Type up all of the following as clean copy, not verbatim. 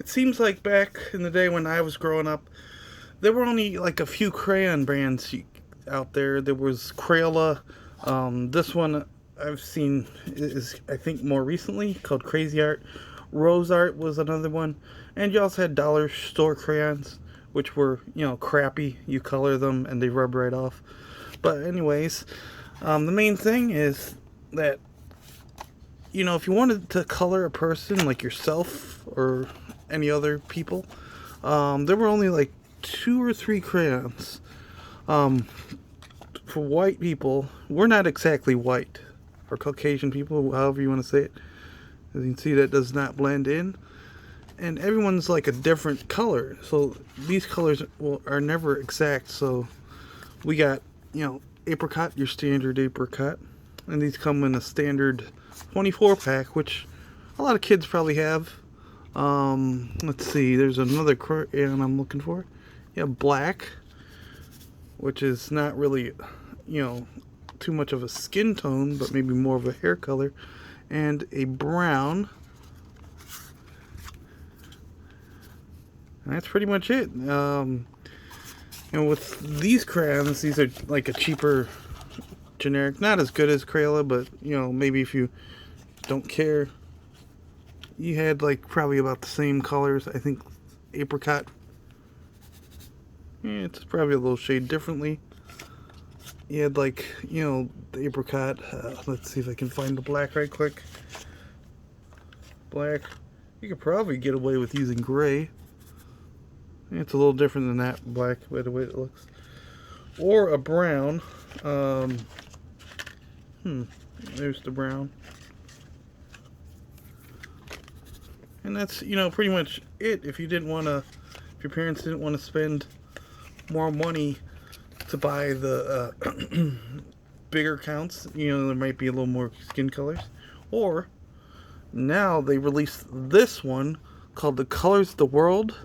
It seems like back in the day when I was growing up, there were only like a few crayon brands out there. There was Crayola. This one I've seen is, I think, more recently called Crazy Art. Rose Art was another one. And you also had dollar store crayons, which were, crappy. You color them and they rub right off. But, anyways, the main thing is that, if you wanted to color a person like yourself or any other people, there were only like two or three crayons. Um, for white people, we're not exactly white. For Caucasian people, however you want to say it, as you can see, that does not blend in. And everyone's like a different color, so these colors are never exact. So we got, apricot, your standard apricot, and these come in a standard 24 pack, which a lot of kids probably have. Let's see, there's another crayon I'm looking for. Yeah, black, which is not really, too much of a skin tone, but maybe more of a hair color, and a brown. And that's pretty much it. And with these crayons, these are like a cheaper generic, not as good as Crayola, but maybe if you don't care, you had like probably about the same colors. I think apricot, it's probably a little shade differently. You had like, the apricot. Let's see if I can find the black right quick. Black. You could probably get away with using gray. It's a little different than that black by the way it looks. Or a brown. There's the brown. And that's, pretty much it. If your parents didn't want to spend more money to buy the bigger counts, there might be a little more skin colors. Or now they released this one called the Colors of the World.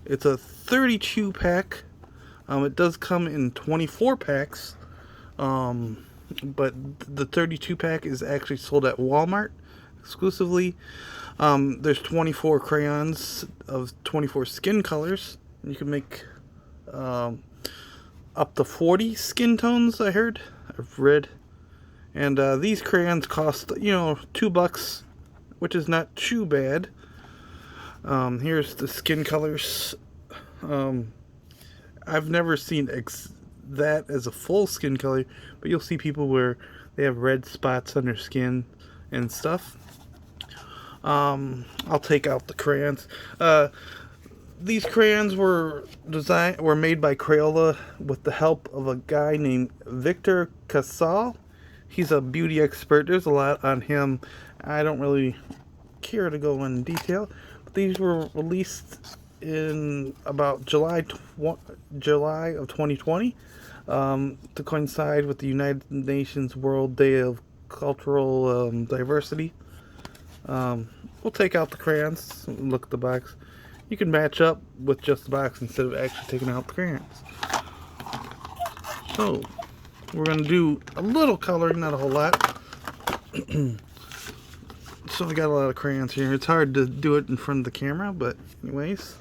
It's a 32 pack. It does come in 24 packs. But the 32 pack is actually sold at Walmart exclusively. There's 24 crayons of 24 skin colors. You can make up to 40 skin tones, I've read. And these crayons cost, $2, which is not too bad. Here's the skin colors. I've never seen that as a full skin color, but you'll see people where they have red spots on their skin and stuff. I'll take out the crayons. These crayons were made by Crayola with the help of a guy named Victor Casal. He's a beauty expert. There's a lot on him. I don't really care to go in detail. But these were released in about July of 2020 to coincide with the United Nations World Day of Cultural Diversity. We'll take out the crayons and look at the box. You can match up with just the box instead of actually taking out the crayons. So, we're going to do a little coloring, not a whole lot. So we got a lot of crayons here. It's hard to do it in front of the camera, but anyways.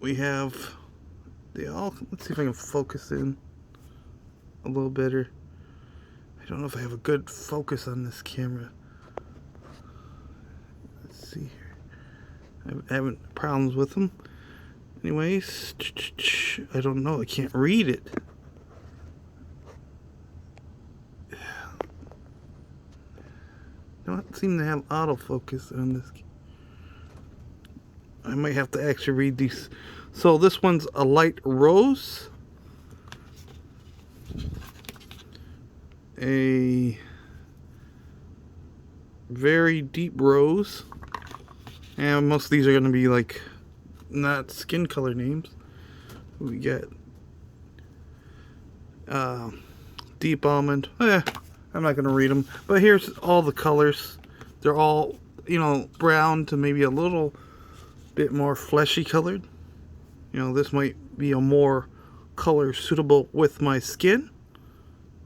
We have let's see if I can focus in a little better. I don't know if I have a good focus on this camera. Let's see here. I'm having problems with them. Anyways, I don't know. I can't read it. Don't seem to have autofocus on this. I might have to actually read these. So this one's a light rose, a very deep rose, and most of these are going to be like not skin color names. We got deep almond. I'm not going to read them, but here's all the colors. They're all, brown to maybe a little bit more fleshy colored. This might be a more color suitable with my skin.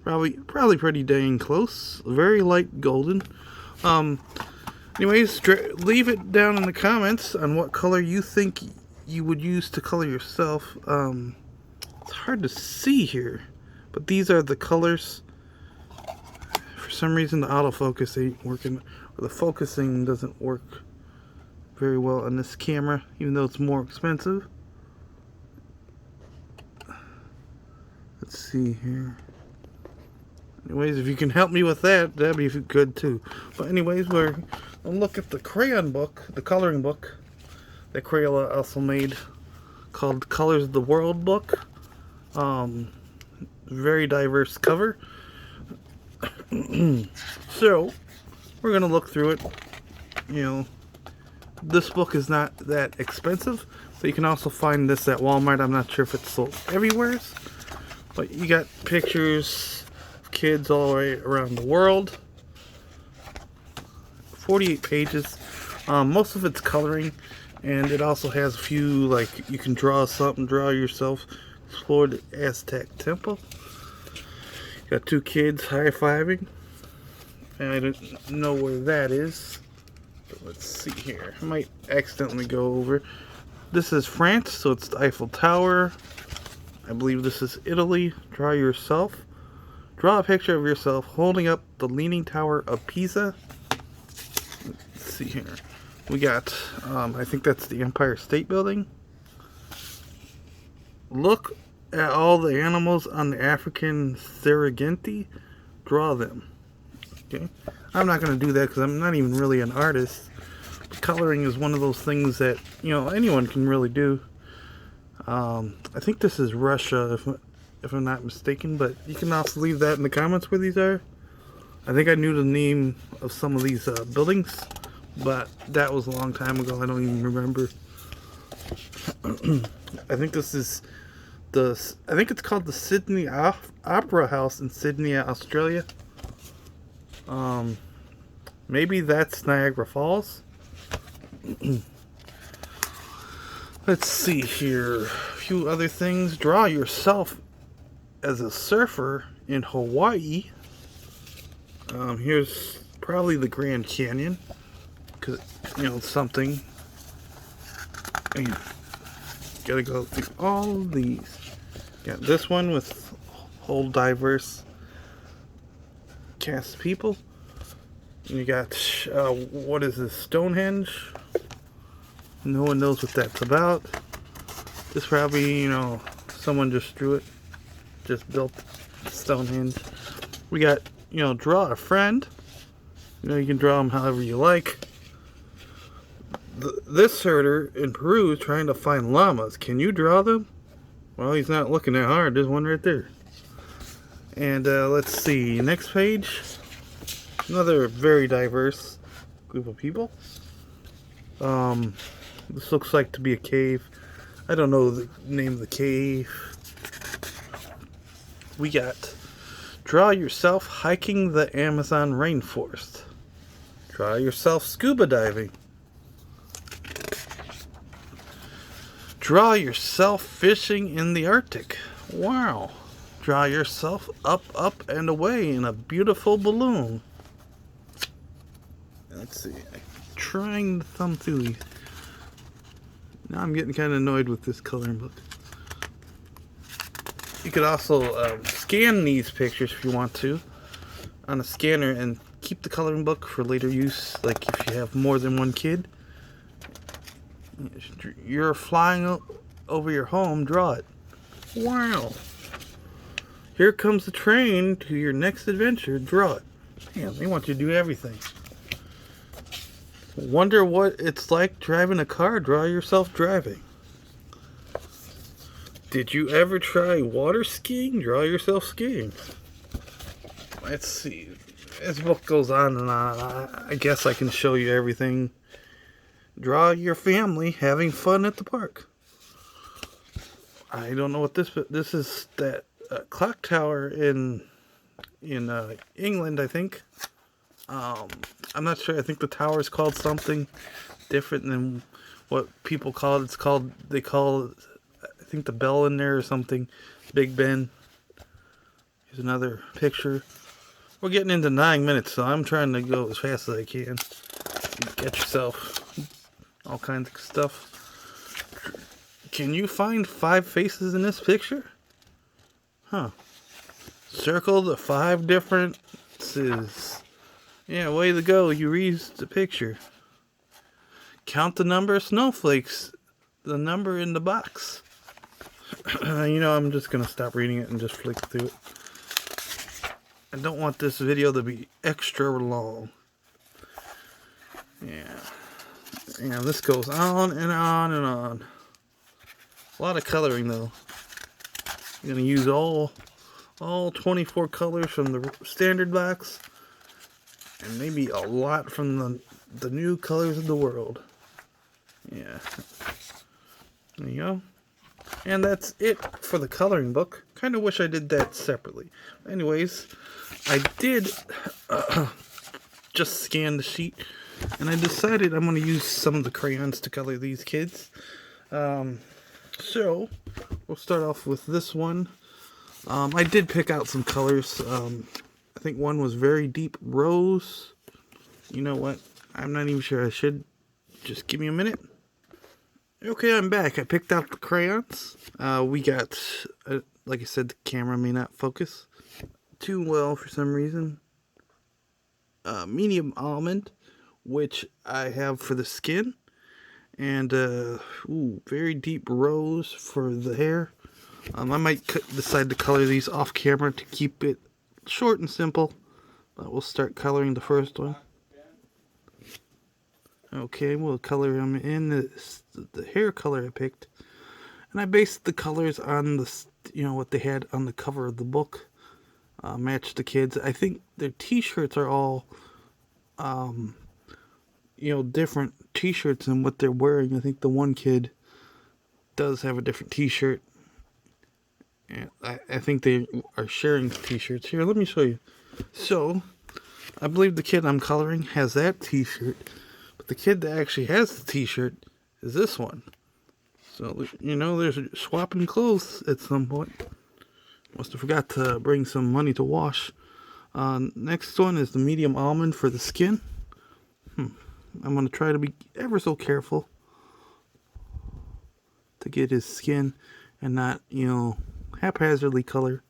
Probably pretty dang close. Very light golden. Anyways, leave it down in the comments on what color you think you would use to color yourself. It's hard to see here, but these are the colors. For some reason, the autofocus ain't working, or the focusing doesn't work very well on this camera, even though it's more expensive. Let's see here. Anyways, if you can help me with that, that'd be good too. But anyways, we're gonna look at the crayon book, the coloring book that Crayola also made, called Colors of the World book. Very diverse cover. So we're gonna look through it. You know, this book is not that expensive, so you can also find this at Walmart. I'm not sure if it's sold everywhere, but you got pictures of kids all the way around the world. 48 pages. Most of it's coloring, and it also has a few, like, you can draw something, draw yourself. Explore the Aztec temple. Got two kids high-fiving. And I don't know where that is. But let's see here. I might accidentally go over. This is France, so it's the Eiffel Tower. I believe this is Italy. Draw yourself. Draw a picture of yourself holding up the Leaning Tower of Pisa. Let's see here. We got, I think that's the Empire State Building. Look at all the animals on the African Serengeti. Draw them. Okay. I'm not going to do that because I'm not even really an artist. But coloring is one of those things that, you know, anyone can really do. I think this is Russia, if I'm not mistaken. But you can also leave that in the comments where these are. I think I knew the name of some of these buildings, but that was a long time ago. I don't even remember. I think this is I think it's called the Sydney Opera House in Sydney, Australia. Maybe that's Niagara Falls. Let's see here. A few other things. Draw yourself as a surfer in Hawaii. Here's probably the Grand Canyon, because, you know, something. And gotta go through all these. Got this one with whole diverse cast of people. And you got, what is this, Stonehenge? No one knows what that's about. This probably, you know, someone just drew it, just built Stonehenge. We got, you know, draw a friend. You know, you can draw them however you like. This herder in Peru is trying to find llamas. Can you draw them? Well, he's not looking that hard. There's one right there. And let's see. Next page. Another very diverse group of people. This looks like to be a cave. I don't know the name of the cave. We got draw yourself hiking the Amazon rainforest. Draw yourself scuba diving. Draw yourself fishing in the Arctic. Wow. Draw yourself up, up, and away in a beautiful balloon. Let's see. I'm trying to thumb through these. Now I'm getting kind of annoyed with this coloring book. You could also scan these pictures if you want to on a scanner and keep the coloring book for later use, like if you have more than one kid. You're flying over your home, draw it. Wow. Here comes the train to your next adventure, draw it. Man, they want you to do everything. Wonder what it's like driving a car, draw yourself driving. Did you ever try water skiing? Draw yourself skiing. Let's see. This book goes on and on. I guess I can show you everything. Draw your family having fun at the park. I don't know what this is that clock tower in England, I think. I'm not sure. I think the tower is called something different than what people call it. They call it, I think, the bell in there or something. Big Ben. Here's another picture. We're getting into 9 minutes, so I'm trying to go as fast as I can. get yourself all kinds of stuff. Can you find 5 faces in this picture? Huh. Circle the 5 differences. Yeah, way to go. You read the picture. Count the number of snowflakes. The number in the box. I'm just going to stop reading it and just flick through it. I don't want this video to be extra long. Yeah. This goes on and on and on. A lot of coloring though. I'm going to use all 24 colors from the standard box. And maybe a lot from the new colors of the world. Yeah. There you go. And that's it for the coloring book. Kind of wish I did that separately. Anyways, I did just scan the sheet. And I decided I'm going to use some of the crayons to color these kids. So, we'll start off with this one. I did pick out some colors. I think one was very deep rose. You know what? I'm not even sure I should. Just give me a minute. Okay, I'm back. I picked out the crayons. We got, like I said, the camera may not focus too well for some reason. Medium almond, which I have for the skin. And, very deep rose for the hair. I might decide to color these off camera to keep it short and simple. But we'll start coloring the first one. Okay, we'll color them in the hair color I picked. And I based the colors on what they had on the cover of the book. Matched the kids. I think their t-shirts are all, different t-shirts than what they're wearing. I think the one kid does have a different t-shirt. And I think they are sharing t-shirts. Here, let me show you. So, I believe the kid I'm coloring has that t-shirt. But the kid that actually has the t-shirt is this one. So, they're swapping clothes at some point. Must have forgot to bring some money to wash. Next one is the medium almond for the skin. I'm going to try to be ever so careful to get his skin and not, haphazardly color.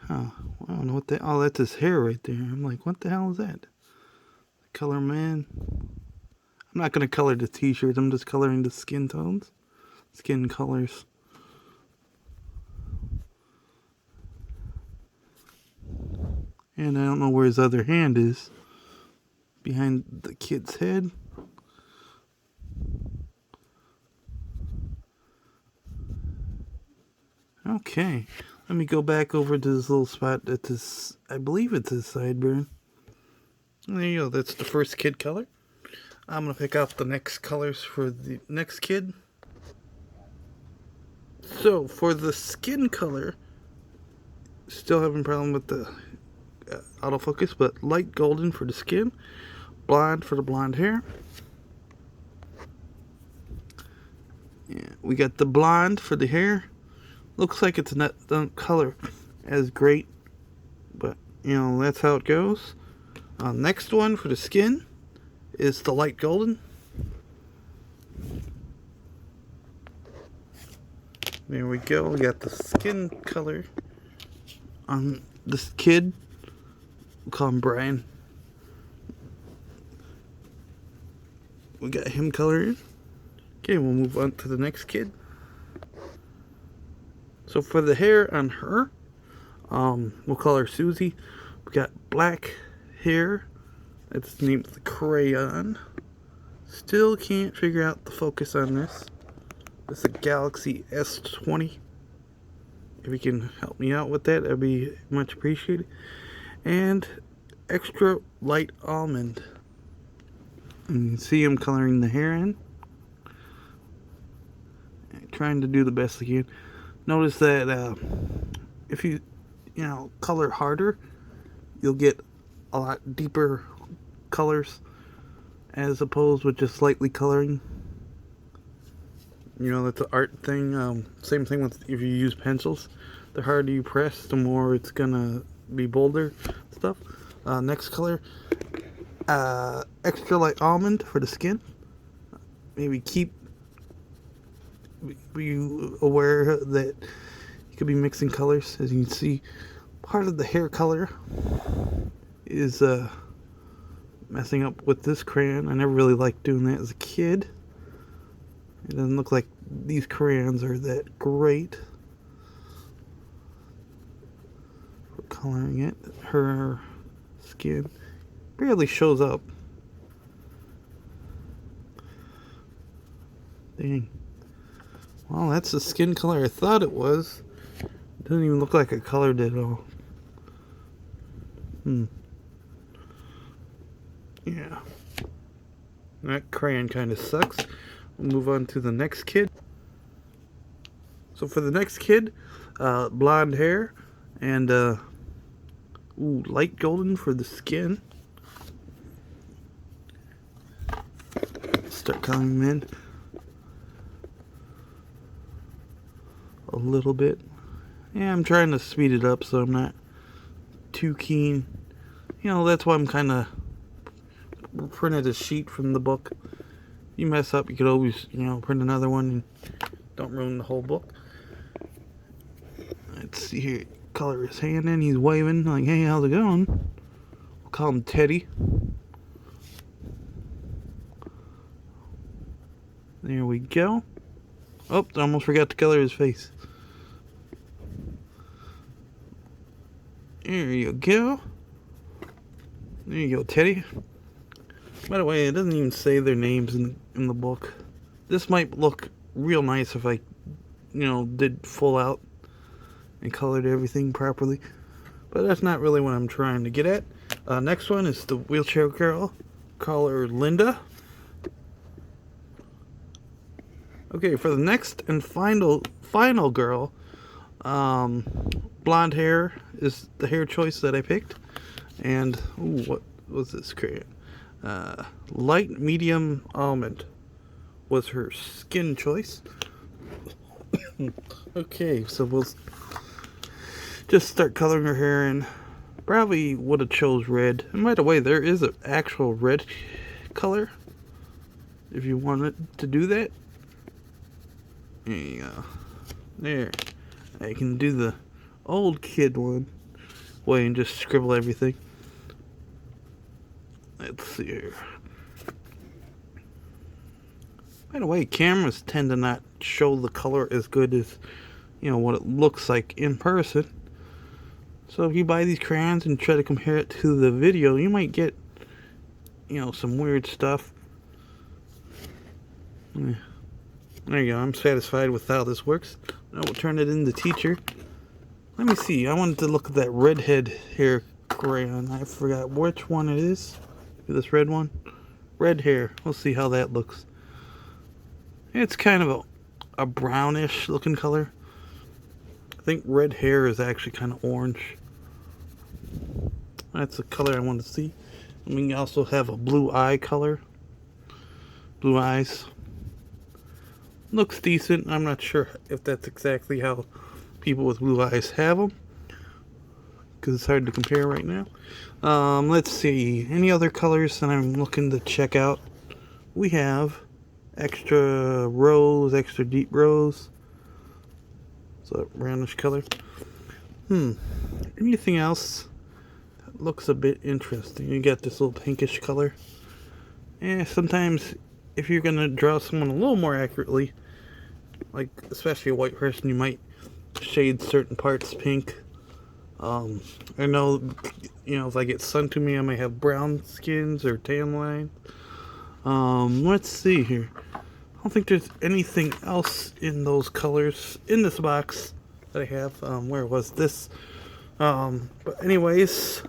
Huh. I don't know what that... Oh, that's his hair right there. I'm like, what the hell is that? Color man. I'm not going to color the t-shirts. I'm just coloring the skin tones. Skin colors. And I don't know where his other hand is. Behind the kid's head. Okay. Let me go back over to this little spot at this, I believe it's his sideburn. There you go, that's the first kid color. I'm going to pick out the next colors for the next kid. So, for the skin color, still having a problem with the autofocus, but light golden for the skin, blonde for the blonde hair. Yeah, we got the blonde for the hair. Looks like it's not the color as great, but that's how it goes. Next one for the skin is the light golden. There we go. We got the skin color on this kid. We'll call him Brian. We got him colored. Okay, we'll move on to the next kid. So for the hair on her, we'll call her Susie. We got black hair. It's named the Crayon. Still can't figure out the focus on this. It's a Galaxy S20. If you can help me out with that, that'd be much appreciated. And extra light almond. And you can see him coloring the hair in. Trying to do the best I can. Notice that if you color harder, you'll get a lot deeper colors as opposed with just slightly coloring. You know, that's an art thing. Same thing with if you use pencils. The harder you press, the more it's gonna be bolder stuff. Next color, extra light almond for the skin. Maybe be aware that you could be mixing colors. As you can see, part of the hair color is messing up with this crayon. I never really liked doing that as a kid. It doesn't look like these crayons are that great for coloring it. Her skin barely shows up. Dang. Well, that's the skin color I thought it was. It doesn't even look like I colored it at all. Yeah. That crayon kind of sucks. We'll move on to the next kid. So for the next kid, blonde hair and light golden for the skin. Start coloring them in a little bit. Yeah, I'm trying to speed it up so I'm not too keen. You know, that's why I'm kind of printed a sheet from the book. You mess up, you could always, print another one and don't ruin the whole book. Let's see here. Color his hand in. He's waving like, hey, how's it going? We'll call him Teddy. There we go. Oh, I almost forgot to color his face. There you go. There you go, Teddy. By the way, it doesn't even say their names in the book. This might look real nice if I, did full out and colored everything properly. But that's not really what I'm trying to get at. Next one is the wheelchair girl. Call her Linda. Okay, for the next and final girl, blonde hair is the hair choice that I picked. And, what was this crayon? Light medium almond was her skin choice. Okay, so we'll just start coloring her hair in. Probably would have chose red. And by the way, there is an actual red color if you wanted to do that. There you go. There. I can do the old kid one way and just scribble everything. Let's see here. By the way, cameras tend to not show the color as good as, what it looks like in person. So if you buy these crayons and try to compare it to the video, you might get, some weird stuff. There you go. I'm satisfied with how this works. Now we'll turn it into teacher. Let me see. I wanted to look at that redhead hair crayon. I forgot which one it is. This red one. Red hair. We'll see how that looks. It's kind of a brownish looking color. I think red hair is actually kind of orange. That's the color I want to see. And we also have a blue eye color. Blue eyes. Looks decent. I'm not sure if that's exactly how people with blue eyes have them, because it's hard to compare right now. Let's see. Any other colors that I'm looking to check out? We have extra rose, extra deep rose. So that brownish color. Anything else that looks a bit interesting? You got this little pinkish color. Sometimes if you're gonna draw someone a little more accurately, like especially a white person, you might shade certain parts pink. I know, if I get sun to me, I might have brown skins or tan lines. Let's see here. I don't think there's anything else in those colors in this box that I have. Where was this? But anyways,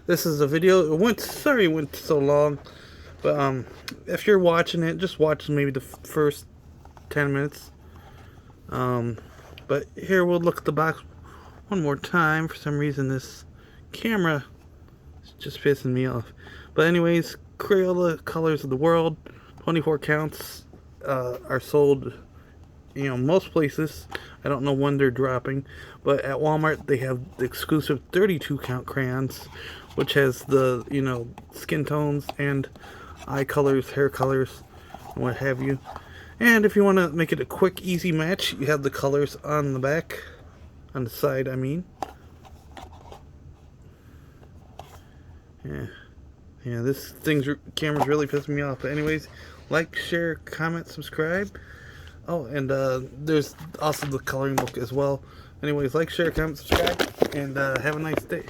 this is a video. It went so long. But if you're watching it, just watch maybe the first 10 minutes. But here we'll look at the box one more time. For some reason this camera is just pissing me off. But anyways, Crayola Colors of the World, 24 counts, are sold you know, most places, I don't know when they're dropping, but at Walmart they have the exclusive 32 count crayons, which has the, you know, skin tones and eye colors, hair colors, and what have you. And if you want to make it a quick, easy match, you have the colors on the back, on the side, I mean. Yeah, this camera's really pissing me off. But anyways, like, share, comment, subscribe. Oh, and there's also the coloring book as well. Anyways, like, share, comment, subscribe, and have a nice day.